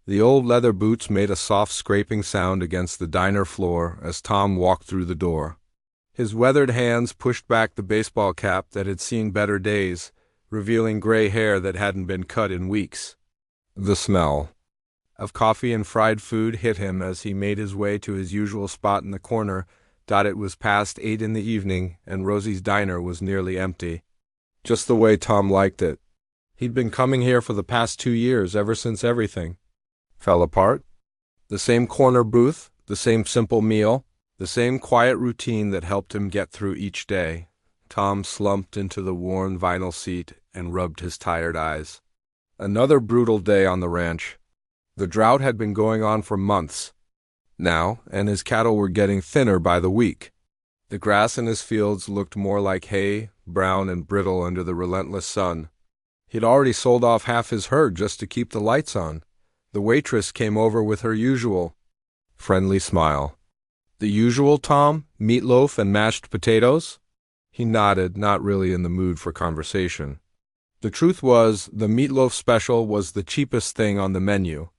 The old leather boots made a soft scraping sound against the diner floor as Tom walked through the door. His weathered hands pushed back the baseball cap that had seen better days, revealing gray hair that hadn't been cut in weeks. The smell of coffee and fried food hit him as he made his way to his usual spot in the corner. It was past 8 in the evening, and Rosie's diner was nearly empty. Just the way Tom liked it. He'd been coming here for the past 2 years, ever since everything fell apart. The same corner booth, the same simple meal, the same quiet routine that helped him get through each day. Tom slumped into the worn vinyl seat and rubbed his tired eyes. Another brutal day on the ranch. The drought had been going on for months now, and his cattle were getting thinner by the week. The grass in his fields looked more like hay, brown and brittle under the relentless sun. He'd already sold off half his herd just to keep the lights on. The waitress came over with her usual friendly smile. "The usual, Tom? Meatloaf and mashed potatoes?" He nodded, not really in the mood for conversation. The truth was, the meatloaf special was the cheapest thing on the menu.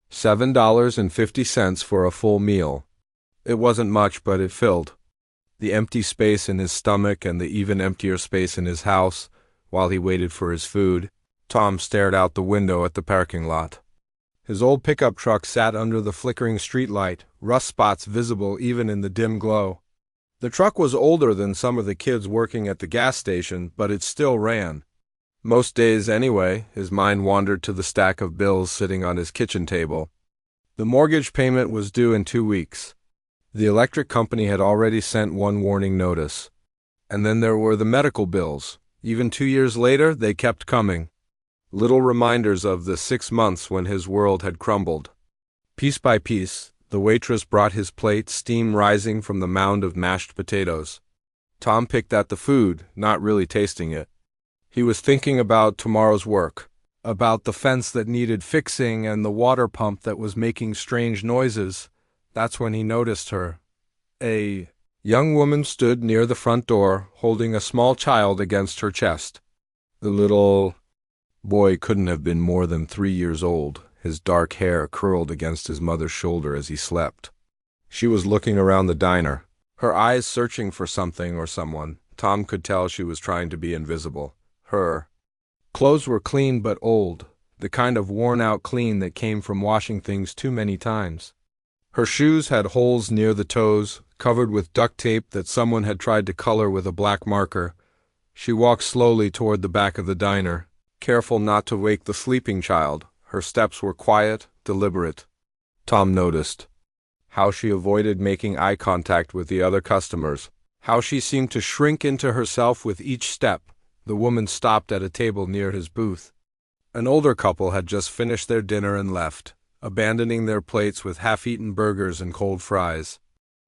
$7.50 for a full meal. It wasn't much, but it filled the empty space in his stomach and the even emptier space in his house. While he waited for his food, Tom stared out the window at the parking lot. His old pickup truck sat under the flickering streetlight, rust spots visible even in the dim glow. The truck was older than some of the kids working at the gas station, but it still ran. Most days, anyway. His mind wandered to the stack of bills sitting on his kitchen table. The mortgage payment was due in 2 weeks. The electric company had already sent one warning notice. And then there were the medical bills. Even 2 years later, they kept coming. Little reminders of the 6 months when his world had crumbled. Piece by piece, the waitress brought his plate, steam rising from the mound of mashed potatoes. Tom picked at the food, not really tasting it. He was thinking about tomorrow's work, about the fence that needed fixing and the water pump that was making strange noises. That's when he noticed her. A young woman stood near the front door, holding a small child against her chest. The little boy couldn't have been more than 3 years old, his dark hair curled against his mother's shoulder as he slept. She was looking around the diner, her eyes searching for something or someone. Tom could tell she was trying to be invisible. Her clothes were clean but old, the kind of worn-out clean that came from washing things too many times. Her shoes had holes near the toes, covered with duct tape that someone had tried to color with a black marker. She walked slowly toward the back of the diner, careful not to wake the sleeping child. Her steps were quiet, deliberate. Tom noticed how she avoided making eye contact with the other customers, how she seemed to shrink into herself with each step. The woman stopped at a table near his booth. An older couple had just finished their dinner and left, abandoning their plates with half-eaten burgers and cold fries.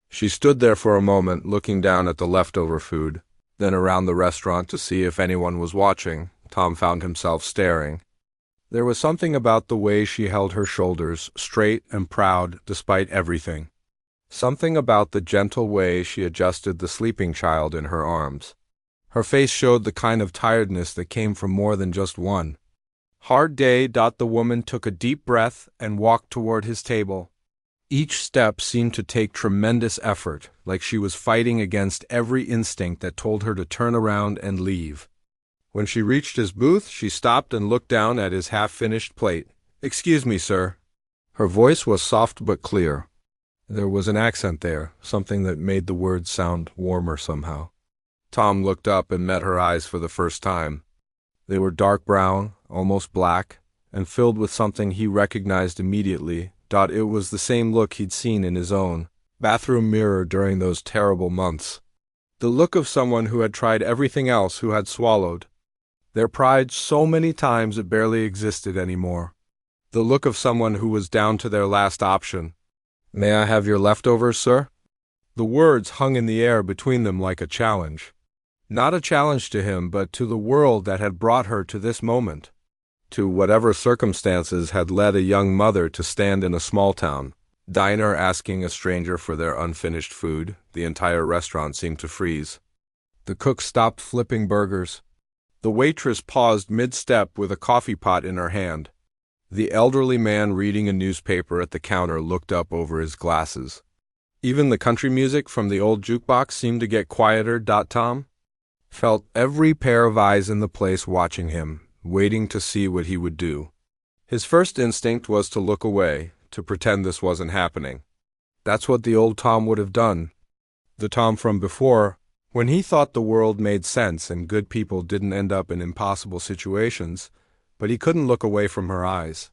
She stood there for a moment, looking down at the leftover food, then around the restaurant to see if anyone was watching. Tom found himself staring. There was something about the way she held her shoulders, straight and proud despite everything. Something about the gentle way she adjusted the sleeping child in her arms. Her face showed the kind of tiredness that came from more than just one hard day. The woman took a deep breath and walked toward his table. Each step seemed to take tremendous effort, like she was fighting against every instinct that told her to turn around and leave. When she reached his booth, she stopped and looked down at his half-finished plate. "Excuse me, sir." Her voice was soft but clear. There was an accent there, something that made the words sound warmer somehow. Tom looked up and met her eyes for the first time. They were dark brown, almost black, and filled with something he recognized immediately. It was the same look he'd seen in his own bathroom mirror during those terrible months. The look of someone who had tried everything else, who had swallowed their pride so many times it barely existed anymore. The look of someone who was down to their last option. "May I have your leftovers, sir?" The words hung in the air between them like a challenge. Not a challenge to him, but to the world that had brought her to this moment. To whatever circumstances had led a young mother to stand in a small-town diner asking a stranger for their unfinished food. The entire restaurant seemed to freeze. The cook stopped flipping burgers. The waitress paused mid-step with a coffee pot in her hand. The elderly man reading a newspaper at the counter looked up over his glasses. Even the country music from the old jukebox seemed to get quieter. Tom felt every pair of eyes in the place watching him, waiting to see what he would do. His first instinct was to look away, to pretend this wasn't happening. That's what the old Tom would have done. The Tom from before, when he thought the world made sense and good people didn't end up in impossible situations, but he couldn't look away from her eyes.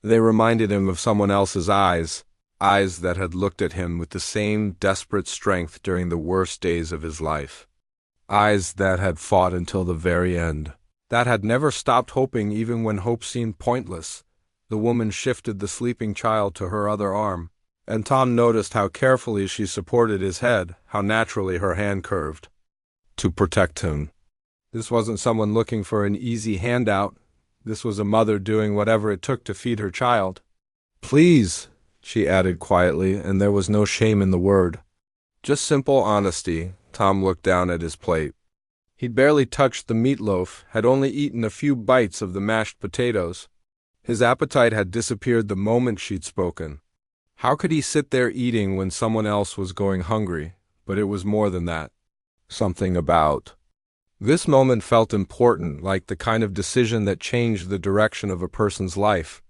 They reminded him of someone else's eyes, eyes that had looked at him with the same desperate strength during the worst days of his life. Eyes that had fought until the very end, that had never stopped hoping even when hope seemed pointless. The woman shifted the sleeping child to her other arm, and Tom noticed how carefully she supported his head, how naturally her hand curved. To protect him. This wasn't someone looking for an easy handout. This was a mother doing whatever it took to feed her child. "Please," she added quietly, and there was no shame in the word. Just simple honesty. Tom looked down at his plate. He'd barely touched the meatloaf, had only eaten a few bites of the mashed potatoes. His appetite had disappeared the moment she'd spoken. How could he sit there eating when someone else was going hungry? But it was more than that. Something about. This moment felt important, like the kind of decision that changed the direction of a person's life.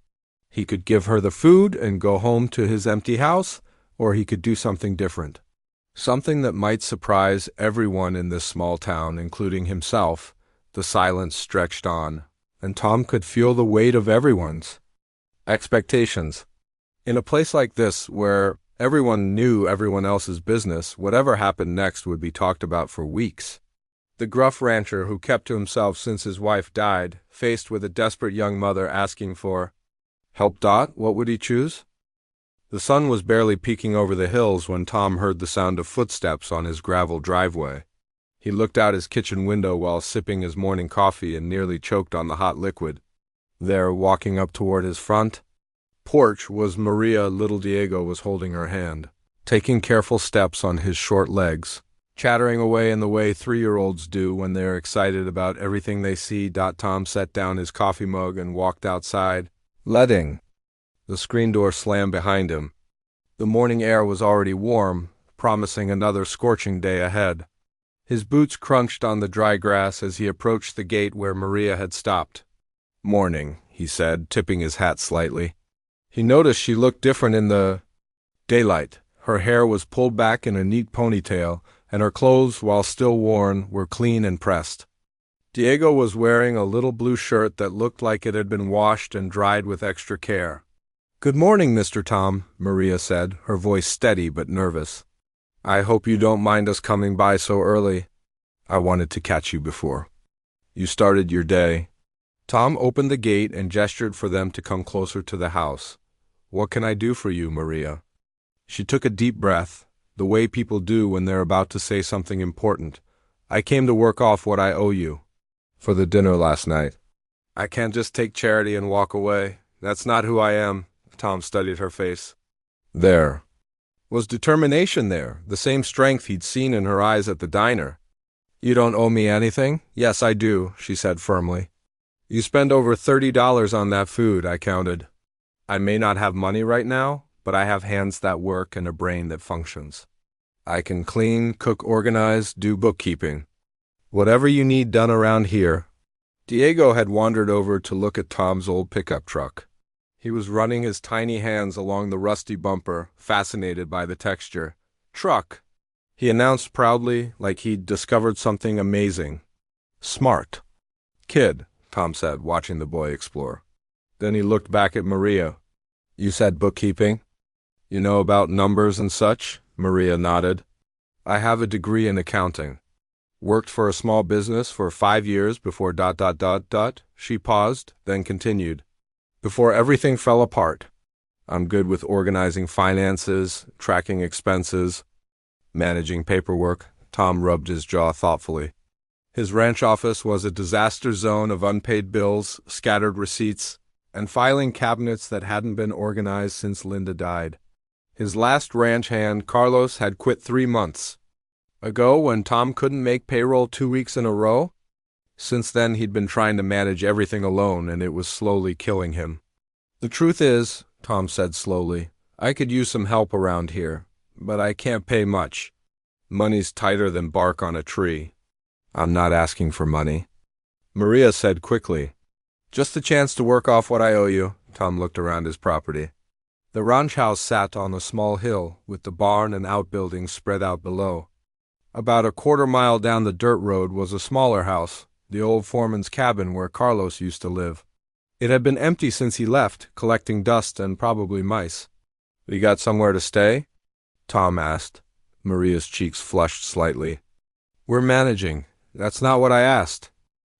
He could give her the food and go home to his empty house, or he could do something different. Something that might surprise everyone in this small town, including himself. The silence stretched on, and Tom could feel the weight of everyone's expectations. In a place like this, where everyone knew everyone else's business, whatever happened next would be talked about for weeks. The gruff rancher, who kept to himself since his wife died, faced with a desperate young mother asking for help. What would he choose? The sun was barely peeking over the hills when Tom heard the sound of footsteps on his gravel driveway. He looked out his kitchen window while sipping his morning coffee and nearly choked on the hot liquid. There, walking up toward his front porch, was Maria. Little Diego was holding her hand, taking careful steps on his short legs, chattering away in the way 3-year-olds do when they're excited about everything they see. Tom set down his coffee mug and walked outside, letting the screen door slam behind him. The morning air was already warm, promising another scorching day ahead. His boots crunched on the dry grass as he approached the gate where Maria had stopped. "Morning," he said, tipping his hat slightly. He noticed she looked different in the daylight. Her hair was pulled back in a neat ponytail, and her clothes, while still worn, were clean and pressed. Diego was wearing a little blue shirt that looked like it had been washed and dried with extra care. "Good morning, Mr. Tom," Maria said, her voice steady but nervous. "I hope you don't mind us coming by so early. I wanted to catch you before you started your day." Tom opened the gate and gestured for them to come closer to the house. "What can I do for you, Maria?" She took a deep breath, the way people do when they're about to say something important. "I came to work off what I owe you for the dinner last night. I can't just take charity and walk away. That's not who I am." Tom studied her face. There was determination there, the same strength he'd seen in her eyes at the diner. "You don't owe me anything?" "Yes, I do," she said firmly. "You spend over $30 on that food," I counted. "I may not have money right now, but I have hands that work and a brain that functions. I can clean, cook, organize, do bookkeeping. Whatever you need done around here." Diego had wandered over to look at Tom's old pickup truck. He was running his tiny hands along the rusty bumper, fascinated by the texture. "Truck," he announced proudly, like he'd discovered something amazing. "Smart kid," Tom said, watching the boy explore. Then he looked back at Maria. "You said bookkeeping? You know about numbers and such?" Maria nodded. "I have a degree in accounting. Worked for a small business for 5 years before ... She paused, then continued. "Before everything fell apart. I'm good with organizing finances, tracking expenses, managing paperwork." Tom rubbed his jaw thoughtfully. His ranch office was a disaster zone of unpaid bills, scattered receipts, and filing cabinets that hadn't been organized since Linda died. His last ranch hand, Carlos, had quit 3 months ago when Tom couldn't make payroll 2 weeks in a row. Since then, he'd been trying to manage everything alone, and it was slowly killing him. The truth is, Tom said slowly, I could use some help around here, but I can't pay much. Money's tighter than bark on a tree. I'm not asking for money. Maria said quickly. Just a chance to work off what I owe you. Tom looked around his property. The ranch house sat on a small hill, with the barn and outbuildings spread out below. About a quarter-mile down the dirt road was a smaller house, the old foreman's cabin where Carlos used to live. It had been empty since he left, collecting dust and probably mice. You got somewhere to stay? Tom asked. Maria's cheeks flushed slightly. We're managing. That's not what I asked.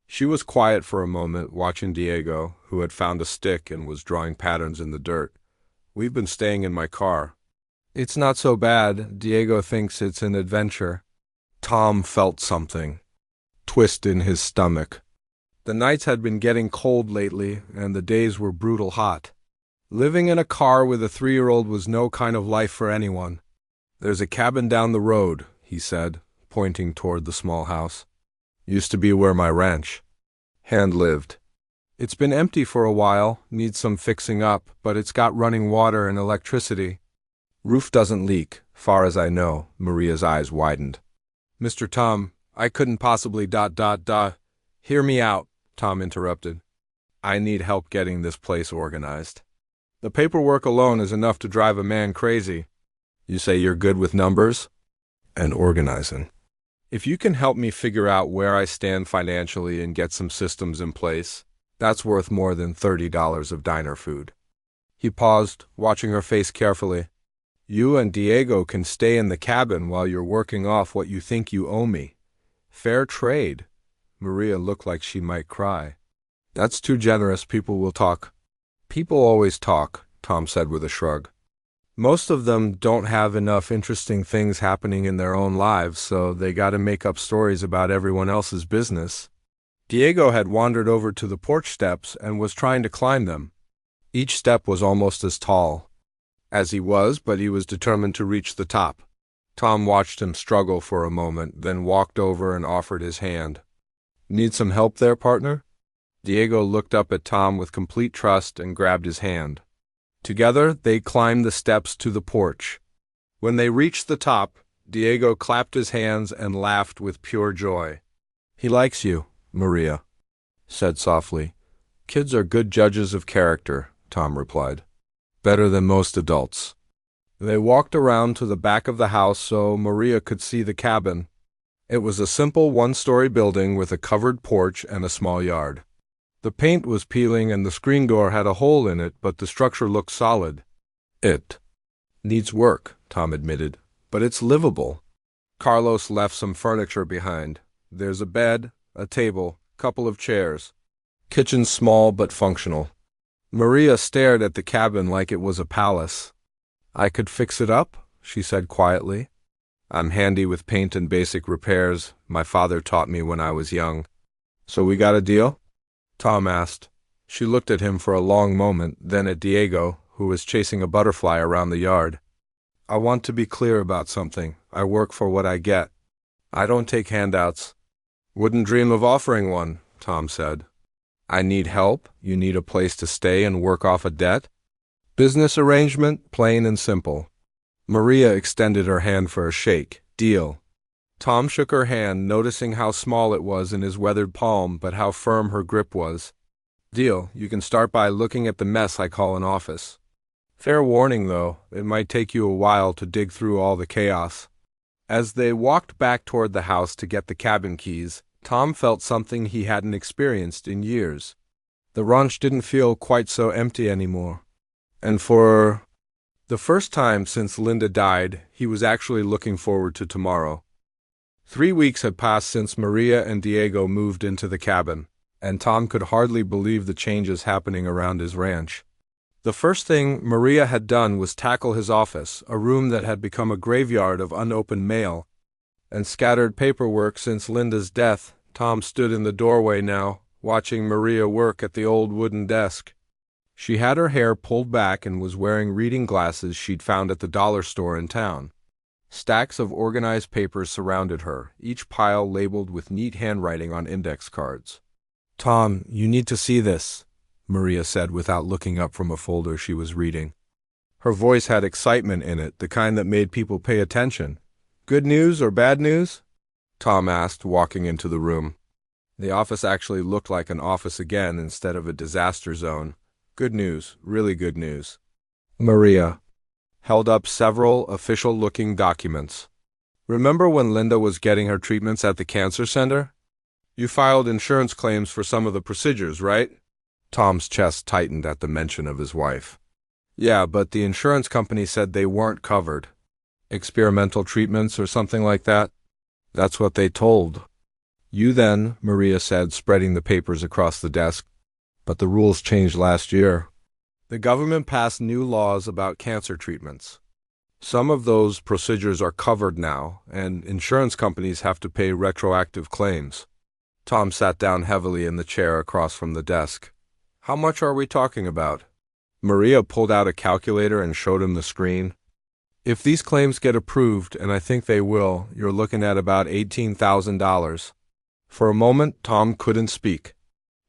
She was quiet for a moment, watching Diego, who had found a stick and was drawing patterns in the dirt. We've been staying in my car. It's not so bad. Diego thinks it's an adventure. Tom felt something twist in his stomach. The nights had been getting cold lately, and the days were brutal hot. Living in a car with a 3-year-old was no kind of life for anyone. There's a cabin down the road, he said, pointing toward the small house. Used to be where my ranch hand lived. It's been empty for a while, needs some fixing up, but it's got running water and electricity. Roof doesn't leak, far as I know. Maria's eyes widened. Mr. Tom, I couldn't possibly ... Hear me out, Tom interrupted. I need help getting this place organized. The paperwork alone is enough to drive a man crazy. You say you're good with numbers? And organizing. If you can help me figure out where I stand financially and get some systems in place, that's worth more than $30 of diner food. He paused, watching her face carefully. You and Diego can stay in the cabin while you're working off what you think you owe me. Fair trade. Maria looked like she might cry. That's too generous. People will talk. People always talk, Tom said with a shrug. Most of them don't have enough interesting things happening in their own lives, so they gotta make up stories about everyone else's business. Diego had wandered over to the porch steps and was trying to climb them. Each step was almost as tall as he was, but he was determined to reach the top. Tom watched him struggle for a moment, then walked over and offered his hand. Need some help there, partner? Diego looked up at Tom with complete trust and grabbed his hand. Together, they climbed the steps to the porch. When they reached the top, Diego clapped his hands and laughed with pure joy. He likes you, Maria said softly. Kids are good judges of character, Tom replied. Better than most adults. They walked around to the back of the house so Maria could see the cabin. It was a simple one-story building with a covered porch and a small yard. The paint was peeling and the screen door had a hole in it, but the structure looked solid. It needs work, Tom admitted, but it's livable. Carlos left some furniture behind. There's a bed, a table, couple of chairs. Kitchen small but functional. Maria stared at the cabin like it was a palace. I could fix it up, she said quietly. I'm handy with paint and basic repairs. My father taught me when I was young. So we got a deal? Tom asked. She looked at him for a long moment, then at Diego, who was chasing a butterfly around the yard. I want to be clear about something. I work for what I get. I don't take handouts. Wouldn't dream of offering one, Tom said. I need help. You need a place to stay and work off a debt? Business arrangement, plain and simple. Maria extended her hand for a shake. Deal. Tom shook her hand, noticing how small it was in his weathered palm, but how firm her grip was. Deal. You can start by looking at the mess I call an office. Fair warning, though, it might take you a while to dig through all the chaos. As they walked back toward the house to get the cabin keys, Tom felt something he hadn't experienced in years. The ranch didn't feel quite so empty anymore. And for the first time since Linda died, he was actually looking forward to tomorrow. 3 weeks had passed since Maria and Diego moved into the cabin, and Tom could hardly believe the changes happening around his ranch. The first thing Maria had done was tackle his office, a room that had become a graveyard of unopened mail and scattered paperwork since Linda's death. Tom stood in the doorway now, watching Maria work at the old wooden desk. She had her hair pulled back and was wearing reading glasses she'd found at the dollar store in town. Stacks of organized papers surrounded her, each pile labeled with neat handwriting on index cards. Tom, you need to see this. Maria said without looking up from a folder she was reading. Her voice had excitement in it, the kind that made people pay attention. Good news or bad news? Tom asked, walking into the room. The office actually looked like an office again instead of a disaster zone. Good news, really good news. Maria held up several official-looking documents. Remember when Linda was getting her treatments at the cancer center? You filed insurance claims for some of the procedures, right? Tom's chest tightened at the mention of his wife. Yeah, but the insurance company said they weren't covered. Experimental treatments or something like that? That's what they told. You then, Maria said, spreading the papers across the desk. But the rules changed last year. The government passed new laws about cancer treatments. Some of those procedures are covered now, and insurance companies have to pay retroactive claims. Tom sat down heavily in the chair across from the desk. How much are we talking about? Maria pulled out a calculator and showed him the screen. If these claims get approved, and I think they will, you're looking at about $18,000. For a moment, Tom couldn't speak.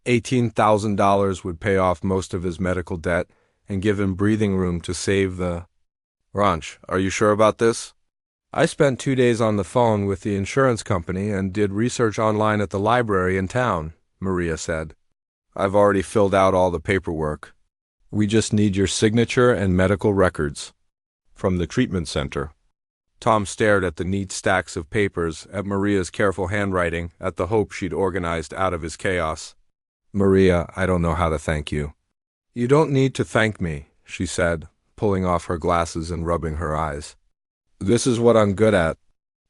$18,000 would pay off most of his medical debt and give him breathing room to save the... Ranch, are you sure about this? I spent 2 days on the phone with the insurance company and did research online at the library in town, Maria said. I've already filled out all the paperwork. We just need your signature and medical records. From the treatment center. Tom stared at the neat stacks of papers, at Maria's careful handwriting, at the hope she'd organized out of his chaos. Maria, I don't know how to thank you. You don't need to thank me, she said, pulling off her glasses and rubbing her eyes. This is what I'm good at.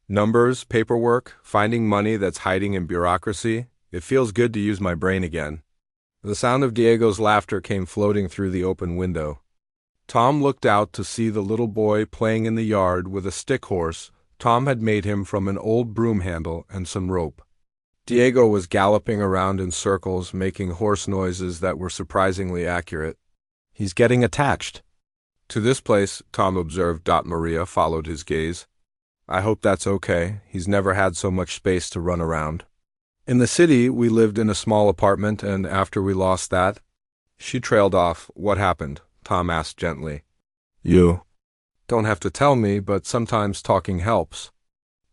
Numbers, paperwork, finding money that's hiding in bureaucracy. It feels good to use my brain again. The sound of Diego's laughter came floating through the open window. Tom looked out to see the little boy playing in the yard with a stick horse Tom had made him from an old broom handle and some rope. Diego was galloping around in circles, making horse noises that were surprisingly accurate. He's getting attached. To this place, Tom observed. Maria followed his gaze. I hope that's okay. He's never had so much space to run around. In the city, we lived in a small apartment, and after we lost that... She trailed off. What happened? Tom asked gently. You don't have to tell me, but sometimes talking helps.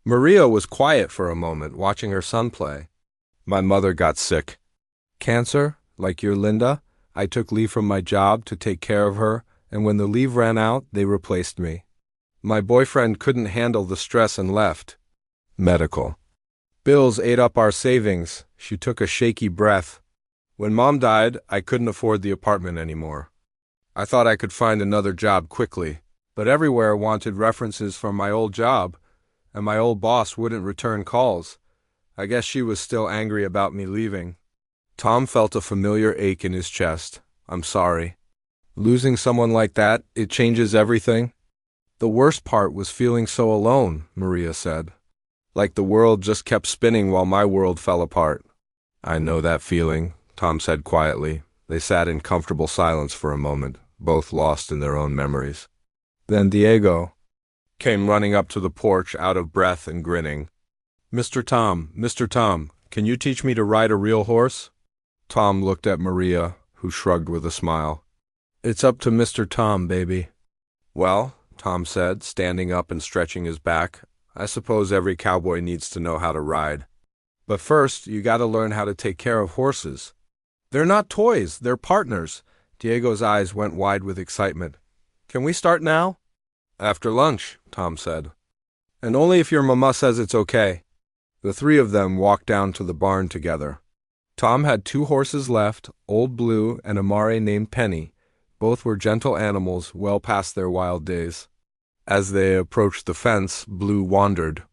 Maria was quiet for a moment, watching her son play. My mother got sick. Cancer, like your Linda. I took leave from my job to take care of her, and when the leave ran out, they replaced me. My boyfriend couldn't handle the stress and left. Medical. Bills ate up our savings. She took a shaky breath. When Mom died, I couldn't afford the apartment anymore. I thought I could find another job quickly, but everywhere wanted references from my old job, and my old boss wouldn't return calls. I guess she was still angry about me leaving. Tom felt a familiar ache in his chest. I'm sorry. Losing someone like that, it changes everything. The worst part was feeling so alone, Maria said. Like the world just kept spinning while my world fell apart. I know that feeling, Tom said quietly. They sat in comfortable silence for a moment, both lost in their own memories. Then Diego came running up to the porch, out of breath and grinning. Mr. Tom, can you teach me to ride a real horse? Tom looked at Maria, who shrugged with a smile. It's up to Mr. Tom, baby. Well, Tom said, standing up and stretching his back, I suppose every cowboy needs to know how to ride. But first, you gotta learn how to take care of horses. They're not toys, they're partners. Diego's eyes went wide with excitement. Can we start now? After lunch, Tom said. And only if your mama says it's okay. The three of them walked down to the barn together. Tom had 2 horses left, Old Blue and a mare named Penny. Both were gentle animals, well past their wild days. As they approached the fence, Blue wandered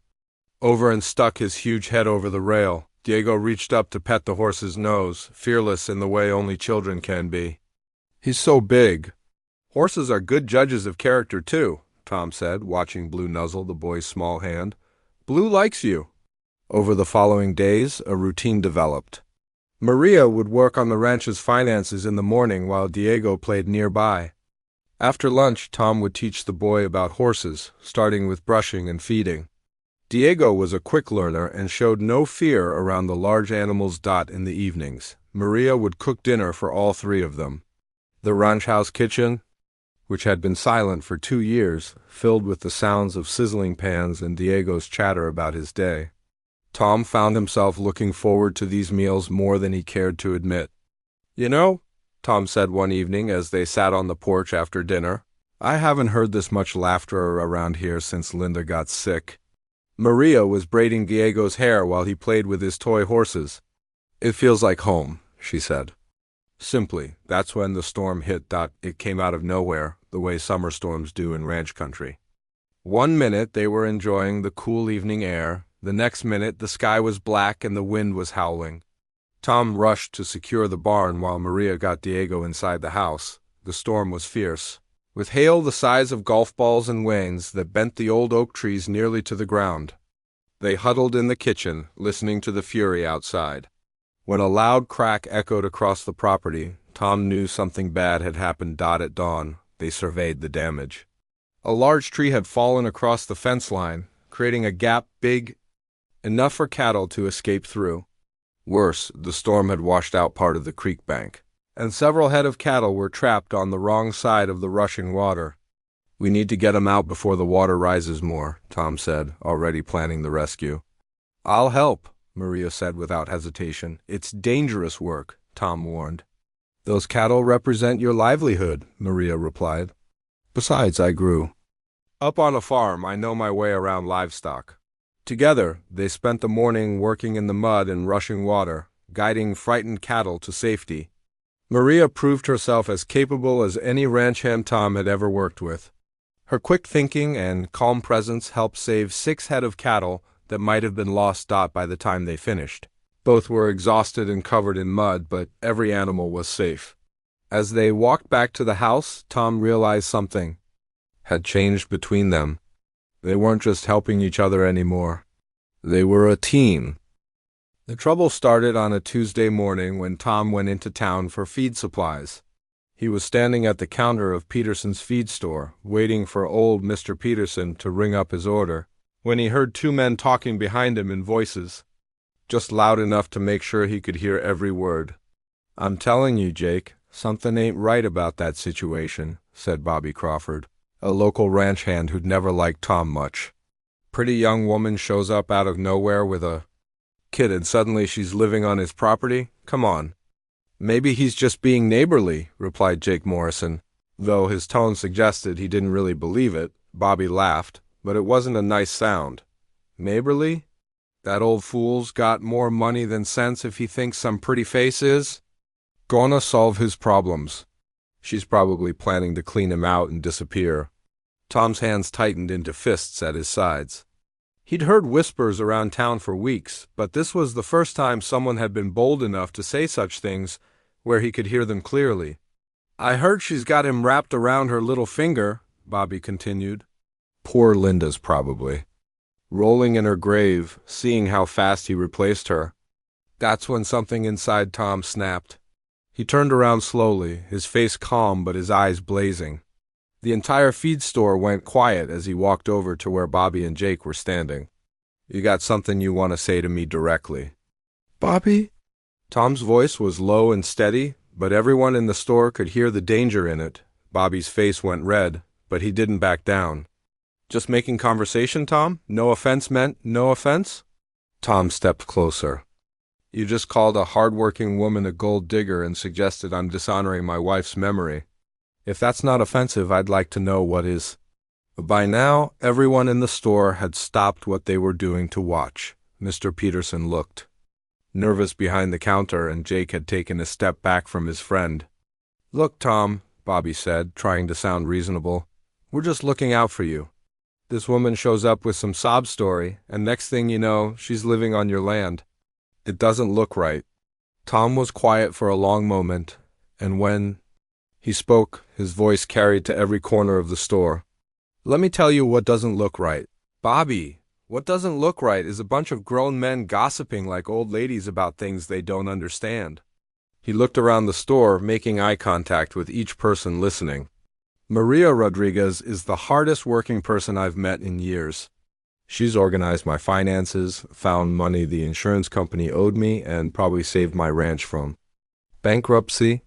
over and stuck his huge head over the rail. Diego reached up to pet the horse's nose, fearless in the way only children can be. He's so big. Horses are good judges of character, too, Tom said, watching Blue nuzzle the boy's small hand. Blue likes you. Over the following days, a routine developed. Maria would work on the ranch's finances in the morning while Diego played nearby. After lunch, Tom would teach the boy about horses, starting with brushing and feeding. Diego was a quick learner and showed no fear around the large animals. In the evenings, Maria would cook dinner for all three of them. The ranch house kitchen, which had been silent for 2 years, filled with the sounds of sizzling pans and Diego's chatter about his day. Tom found himself looking forward to these meals more than he cared to admit. "You know," Tom said one evening as they sat on the porch after dinner, "I haven't heard this much laughter around here since Linda got sick." Maria was braiding Diego's hair while he played with his toy horses. "It feels like home," she said. Simply, that's when the storm hit. It came out of nowhere, the way summer storms do in ranch country. One minute they were enjoying the cool evening air. The next minute the sky was black and the wind was howling. Tom rushed to secure the barn while Maria got Diego inside the house. The storm was fierce, with hail the size of golf balls and wains that bent the old oak trees nearly to the ground. They huddled in the kitchen, listening to the fury outside. When a loud crack echoed across the property, Tom knew something bad had happened. At dawn, they surveyed the damage. A large tree had fallen across the fence line, creating a gap big enough for cattle to escape through. Worse, the storm had washed out part of the creek bank, and several head of cattle were trapped on the wrong side of the rushing water. "We need to get 'em out before the water rises more," Tom said, already planning the rescue. "I'll help," Maria said without hesitation. "It's dangerous work," Tom warned. "Those cattle represent your livelihood," Maria replied. "Besides, I grew up on a farm. I know my way around livestock." Together, they spent the morning working in the mud and rushing water, guiding frightened cattle to safety. Maria proved herself as capable as any ranch hand Tom had ever worked with. Her quick thinking and calm presence helped save 6 head of cattle that might have been lost. By the time they finished, both were exhausted and covered in mud, but every animal was safe. As they walked back to the house, Tom realized something had changed between them. They weren't just helping each other anymore. They were a team. The trouble started on a Tuesday morning when Tom went into town for feed supplies. He was standing at the counter of Peterson's feed store, waiting for old Mr. Peterson to ring up his order, when he heard 2 men talking behind him in voices, just loud enough to make sure he could hear every word. "I'm telling you, Jake, something ain't right about that situation," said Bobby Crawford, a local ranch hand who'd never liked Tom much. "Pretty young woman shows up out of nowhere with a kid and suddenly she's living on his property? Come on." "Maybe he's just being neighborly," replied Jake Morrison. Though his tone suggested he didn't really believe it, Bobby laughed, but it wasn't a nice sound. "Neighborly? That old fool's got more money than sense if he thinks some pretty face is gonna solve his problems. She's probably planning to clean him out and disappear." Tom's hands tightened into fists at his sides. He'd heard whispers around town for weeks, but this was the first time someone had been bold enough to say such things where he could hear them clearly. "I heard she's got him wrapped around her little finger," Bobby continued. "Poor Linda's probably rolling in her grave, seeing how fast he replaced her." That's when something inside Tom snapped. He turned around slowly, his face calm but his eyes blazing. The entire feed store went quiet as he walked over to where Bobby and Jake were standing. "You got something you want to say to me directly?" "Bobby?" Tom's voice was low and steady, but everyone in the store could hear the danger in it. Bobby's face went red, but he didn't back down. "Just making conversation, Tom? No offense meant no offense?" Tom stepped closer. "You just called a hard-working woman a gold digger and suggested I'm dishonoring my wife's memory. If that's not offensive, I'd like to know what is." By now, everyone in the store had stopped what they were doing to watch. Mr. Peterson looked nervous behind the counter, and Jake had taken a step back from his friend. "Look, Tom," Bobby said, trying to sound reasonable, "we're just looking out for you. This woman shows up with some sob story, and next thing you know, she's living on your land. It doesn't look right." Tom was quiet for a long moment, and when he spoke, his voice carried to every corner of the store. "Let me tell you what doesn't look right. Bobby, what doesn't look right is a bunch of grown men gossiping like old ladies about things they don't understand." He looked around the store, making eye contact with each person listening. "Maria Rodriguez is the hardest working person I've met in years. She's organized my finances, found money the insurance company owed me, and probably saved my ranch from Bankruptcy?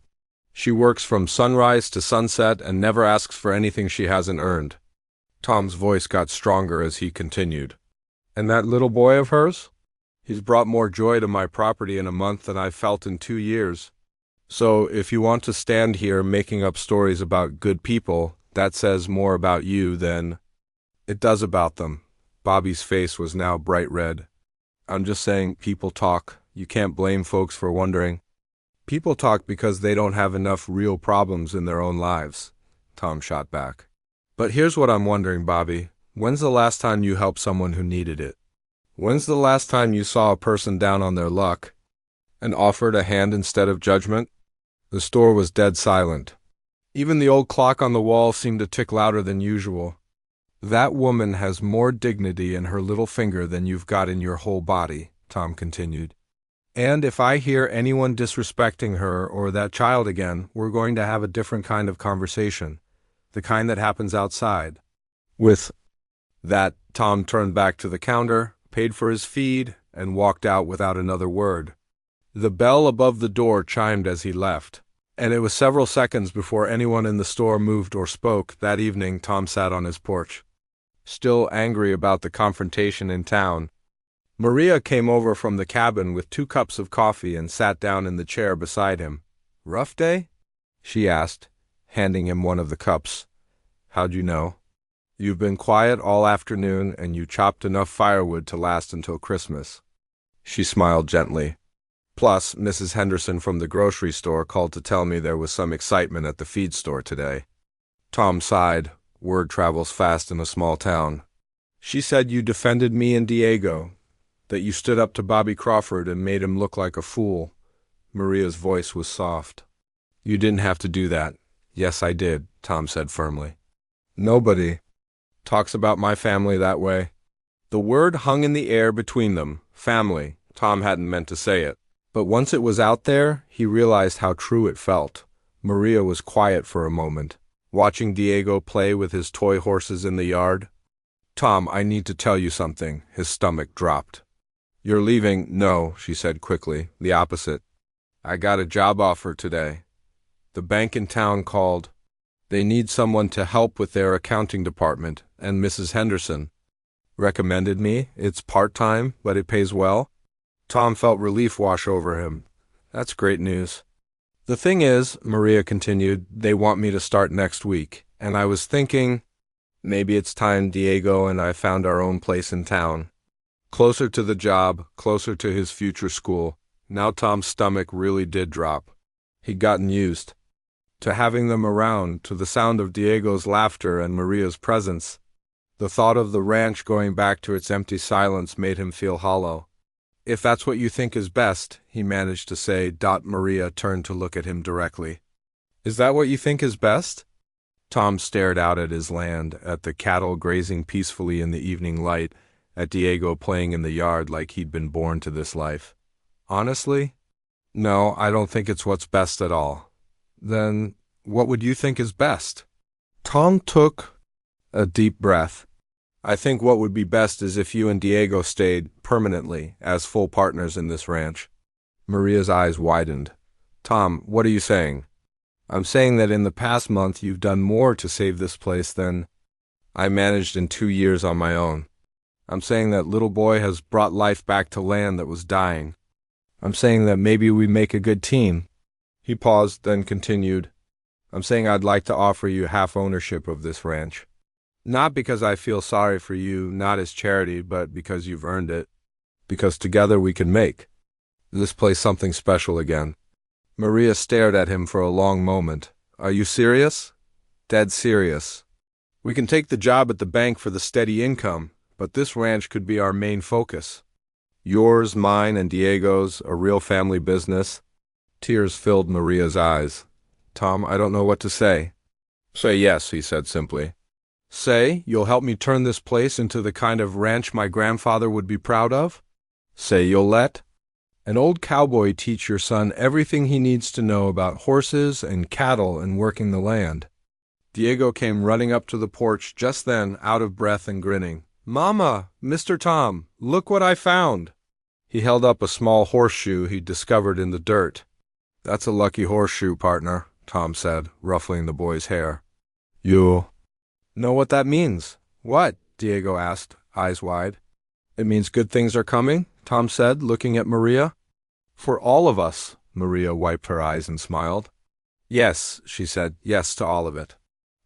She works from sunrise to sunset and never asks for anything she hasn't earned. Tom's voice got stronger as he continued. And that little boy of hers? He's brought more joy to my property in a month than I've felt in 2 years. So if you want to stand here making up stories about good people, that says more about you than... It does about them. Bobby's face was now bright red. I'm just saying people talk. You can't blame folks for wondering. People talk because they don't have enough real problems in their own lives, Tom shot back. But here's what I'm wondering, Bobby. When's the last time you helped someone who needed it? When's the last time you saw a person down on their luck and offered a hand instead of judgment? The store was dead silent. Even the old clock on the wall seemed to tick louder than usual. That woman has more dignity in her little finger than you've got in your whole body, Tom continued. And if I hear anyone disrespecting her or that child again, we're going to have a different kind of conversation, the kind that happens outside. With that, Tom turned back to the counter, paid for his feed, and walked out without another word. The bell above the door chimed as he left, and it was several seconds before anyone in the store moved or spoke. That evening, Tom sat on his porch, still angry about the confrontation in town. Maria came over from the cabin with 2 cups of coffee and sat down in the chair beside him. "Rough day?" she asked, handing him one of the cups. "How'd you know?" "You've been quiet all afternoon, and you chopped enough firewood to last until Christmas." She smiled gently. "Plus, Mrs. Henderson from the grocery store called to tell me there was some excitement at the feed store today." Tom sighed. Word travels fast in a small town. "She said you defended me and Diego, that you stood up to Bobby Crawford and made him look like a fool." Maria's voice was soft. "You didn't have to do that." "Yes, I did," Tom said firmly. "Nobody talks about my family that way." The word hung in the air between them. Family. Tom hadn't meant to say it. But once it was out there, he realized how true it felt. Maria was quiet for a moment, watching Diego play with his toy horses in the yard. "Tom, I need to tell you something." His stomach dropped. "You're leaving?" "No," she said quickly. "The opposite. I got a job offer today. The bank in town called. They need someone to help with their accounting department, and Mrs. Henderson recommended me. It's part-time, but it pays well." Tom felt relief wash over him. "That's great news." "The thing is," Maria continued, "they want me to start next week, and I was thinking maybe it's time Diego and I found our own place in town. Closer to the job, closer to his future school." Now Tom's stomach really did drop. He'd gotten used to having them around, to the sound of Diego's laughter and Maria's presence. The thought of the ranch going back to its empty silence made him feel hollow. "If that's what you think is best," he managed to say. Maria turned to look at him directly. "Is that what you think is best?" Tom stared out at his land, at the cattle grazing peacefully in the evening light, at Diego playing in the yard like he'd been born to this life. "Honestly? No, I don't think it's what's best at all." "Then what would you think is best?" Tom took a deep breath. "I think what would be best is if you and Diego stayed permanently as full partners in this ranch." Maria's eyes widened. "Tom, what are you saying?" "I'm saying that in the past month you've done more to save this place than I managed in 2 years on my own. I'm saying that little boy has brought life back to land that was dying. I'm saying that maybe we make a good team." He paused, then continued, "I'm saying I'd like to offer you half ownership of this ranch. Not because I feel sorry for you, not as charity, but because you've earned it. Because together we can make this place something special again." Maria stared at him for a long moment. "Are you serious?" "Dead serious. We can take the job at the bank for the steady income, but this ranch could be our main focus. Yours, mine, and Diego's, a real family business." Tears filled Maria's eyes. "Tom, I don't know what to say." "Say yes," he said simply. "Say you'll help me turn this place into the kind of ranch my grandfather would be proud of. Say you'll let an old cowboy teach your son everything he needs to know about horses and cattle and working the land." Diego came running up to the porch just then, out of breath and grinning. "Mama, Mr. Tom, look what I found." He held up a small horseshoe he'd discovered in the dirt. That's a lucky horseshoe, partner, Tom said, ruffling the boy's hair. You know what that means? What? Diego asked, eyes wide. It means good things are coming, Tom said, looking at Maria. For all of us, Maria wiped her eyes and smiled. Yes, she said, yes to all of it.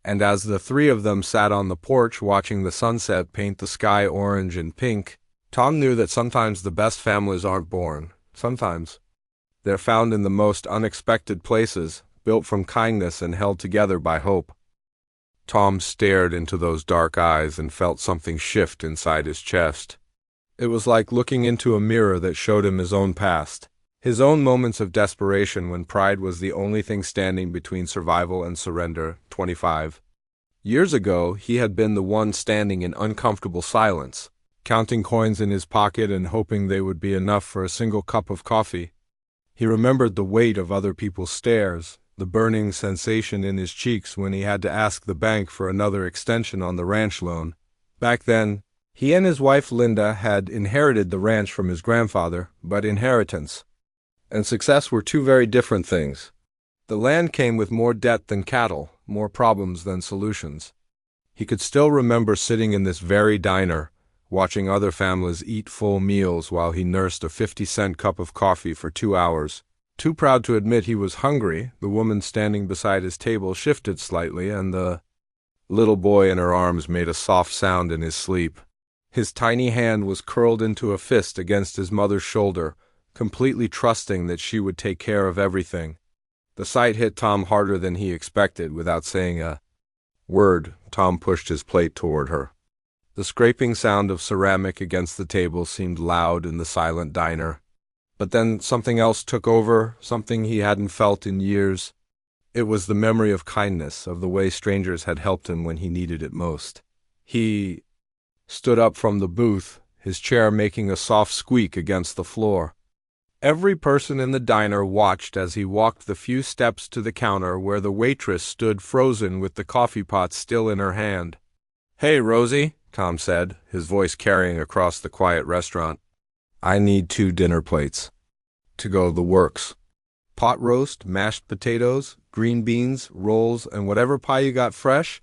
And as the three of them sat on the porch watching the sunset paint the sky orange and pink, Tom knew that sometimes the best families aren't born. Sometimes they're found in the most unexpected places, built from kindness and held together by hope. Tom stared into those dark eyes and felt something shift inside his chest. It was like looking into a mirror that showed him his own past, his own moments of desperation when pride was the only thing standing between survival and surrender. 25. Years ago, he had been the one standing in uncomfortable silence, counting coins in his pocket and hoping they would be enough for a single cup of coffee. He remembered the weight of other people's stares, the burning sensation in his cheeks when he had to ask the bank for another extension on the ranch loan. Back then, he and his wife Linda had inherited the ranch from his grandfather, but inheritance and success were two very different things. The land came with more debt than cattle, more problems than solutions. He could still remember sitting in this very diner, watching other families eat full meals while he nursed a 50-cent cup of coffee for 2 hours. Too proud to admit he was hungry, the woman standing beside his table shifted slightly, and the little boy in her arms made a soft sound in his sleep. His tiny hand was curled into a fist against his mother's shoulder, completely trusting that she would take care of everything. The sight hit Tom harder than he expected. Without saying a word, Tom pushed his plate toward her. The scraping sound of ceramic against the table seemed loud in the silent diner. But then something else took over, something he hadn't felt in years. It was the memory of kindness, of the way strangers had helped him when he needed it most. He stood up from the booth, his chair making a soft squeak against the floor. Every person in the diner watched as he walked the few steps to the counter where the waitress stood frozen with the coffee pot still in her hand. "Hey, Rosie," Tom said, his voice carrying across the quiet restaurant. "I need 2 dinner plates. To go the works. Pot roast, mashed potatoes, green beans, rolls, and whatever pie you got fresh."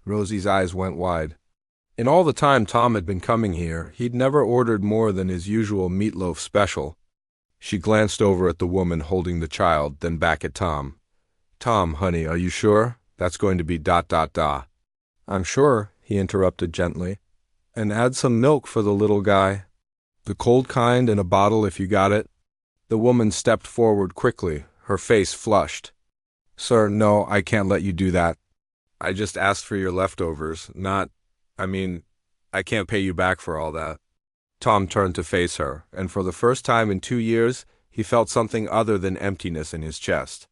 Rosie's eyes went wide. In all the time Tom had been coming here, he'd never ordered more than his usual meatloaf special. She glanced over at the woman holding the child, then back at Tom. "Tom, honey, are you sure? That's going to be ... "I'm sure," he interrupted gently. "And add some milk for the little guy. The cold kind in a bottle if you got it." The woman stepped forward quickly, her face flushed. "Sir, no, I can't let you do that. I just asked for your leftovers, I can't pay you back for all that." Tom turned to face her, and for the first time in 2 years, he felt something other than emptiness in his chest.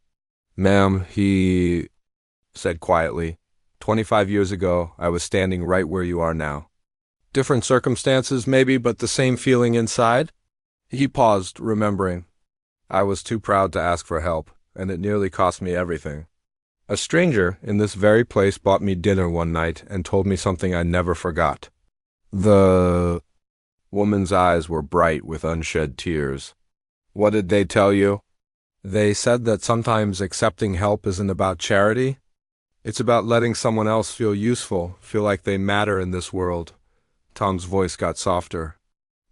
"Ma'am," he said quietly, 25 years ago, I was standing right where you are now. Different circumstances, maybe, but the same feeling inside?" He paused, remembering. "I was too proud to ask for help, and it nearly cost me everything. A stranger in this very place bought me dinner one night and told me something I never forgot." The woman's eyes were bright with unshed tears. "What did they tell you?" "They said that sometimes accepting help isn't about charity. It's about letting someone else feel useful, feel like they matter in this world." Tom's voice got softer.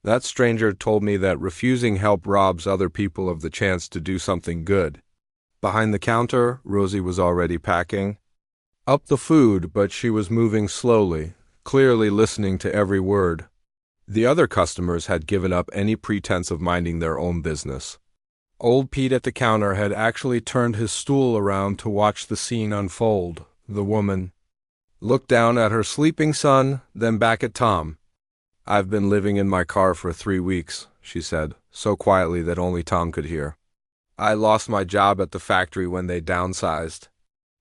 "That stranger told me that refusing help robs other people of the chance to do something good." Behind the counter, Rosie was already packing up the food, but she was moving slowly, clearly listening to every word. The other customers had given up any pretense of minding their own business. Old Pete at the counter had actually turned his stool around to watch the scene unfold. The woman looked down at her sleeping son, then back at Tom. "I've been living in my car for 3 weeks," she said, so quietly that only Tom could hear. "I lost my job at the factory when they downsized.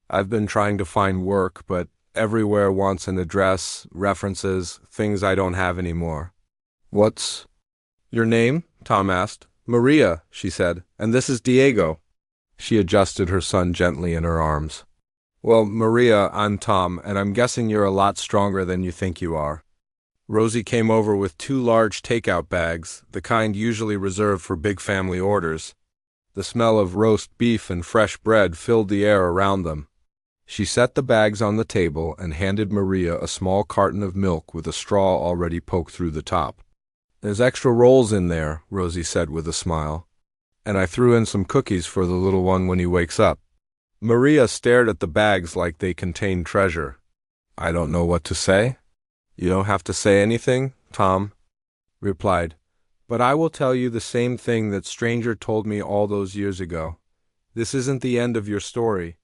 I've been trying to find work, but everywhere wants an address, references, things I don't have anymore." "What's your name?" Tom asked. "Maria," she said, "and this is Diego." She adjusted her son gently in her arms. "Well, Maria, I'm Tom, and I'm guessing you're a lot stronger than you think you are." Rosie came over with 2 large takeout bags, the kind usually reserved for big family orders. The smell of roast beef and fresh bread filled the air around them. She set the bags on the table and handed Maria a small carton of milk with a straw already poked through the top. "There's extra rolls in there," Rosie said with a smile. "And I threw in some cookies for the little one when he wakes up." Maria stared at the bags like they contained treasure. "I don't know what to say." "You don't have to say anything," Tom replied. "But I will tell you the same thing that stranger told me all those years ago. This isn't the end of your story.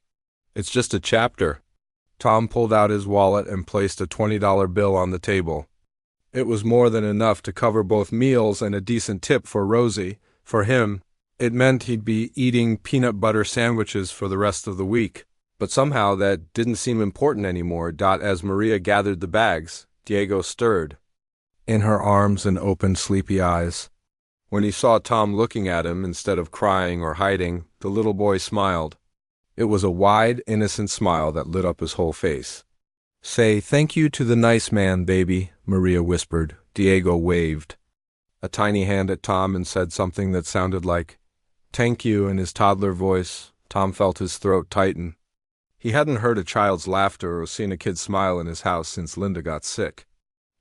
It's just a chapter." Tom pulled out his wallet and placed a $20 bill on the table. It was more than enough to cover both meals and a decent tip for Rosie. For him, it meant he'd be eating peanut butter sandwiches for the rest of the week. But somehow that didn't seem important anymore. As Maria gathered the bags, Diego stirred in her arms and opened sleepy eyes. When he saw Tom looking at him instead of crying or hiding, the little boy smiled. It was a wide, innocent smile that lit up his whole face. "Say thank you to the nice man, baby," Maria whispered. Diego waved a tiny hand at Tom and said something that sounded like "thank you" in his toddler voice. Tom felt his throat tighten. He hadn't heard a child's laughter or seen a kid smile in his house since Linda got sick.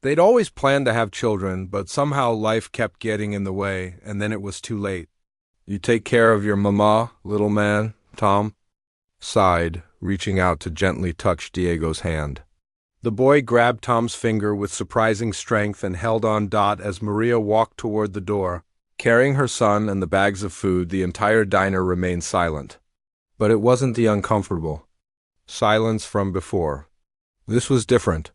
They'd always planned to have children, but somehow life kept getting in the way, and then it was too late. "You take care of your mama, little man," Tom sighed, reaching out to gently touch Diego's hand. The boy grabbed Tom's finger with surprising strength and held on. As Maria walked toward the door, carrying her son and the bags of food. The entire diner remained silent. But it wasn't the uncomfortable silence from before. This was different.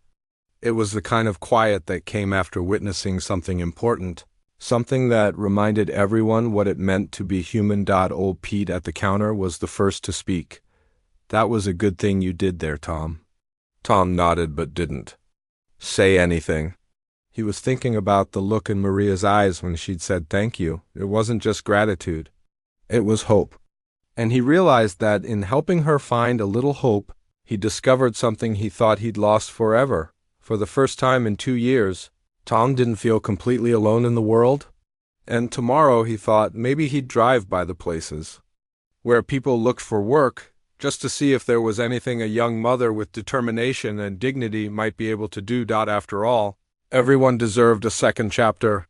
It was the kind of quiet that came after witnessing something important, something that reminded everyone what it meant to be human. Old Pete at the counter was the first to speak. "That was a good thing you did there, Tom." Tom nodded but didn't say anything. He was thinking about the look in Maria's eyes when she'd said thank you. It wasn't just gratitude. It was hope. And he realized that in helping her find a little hope, he discovered something he thought he'd lost forever. For the first time in 2 years, Tom didn't feel completely alone in the world. And tomorrow, he thought, maybe he'd drive by the places where people looked for work, just to see if there was anything a young mother with determination and dignity might be able to do. After all, everyone deserved a second chapter.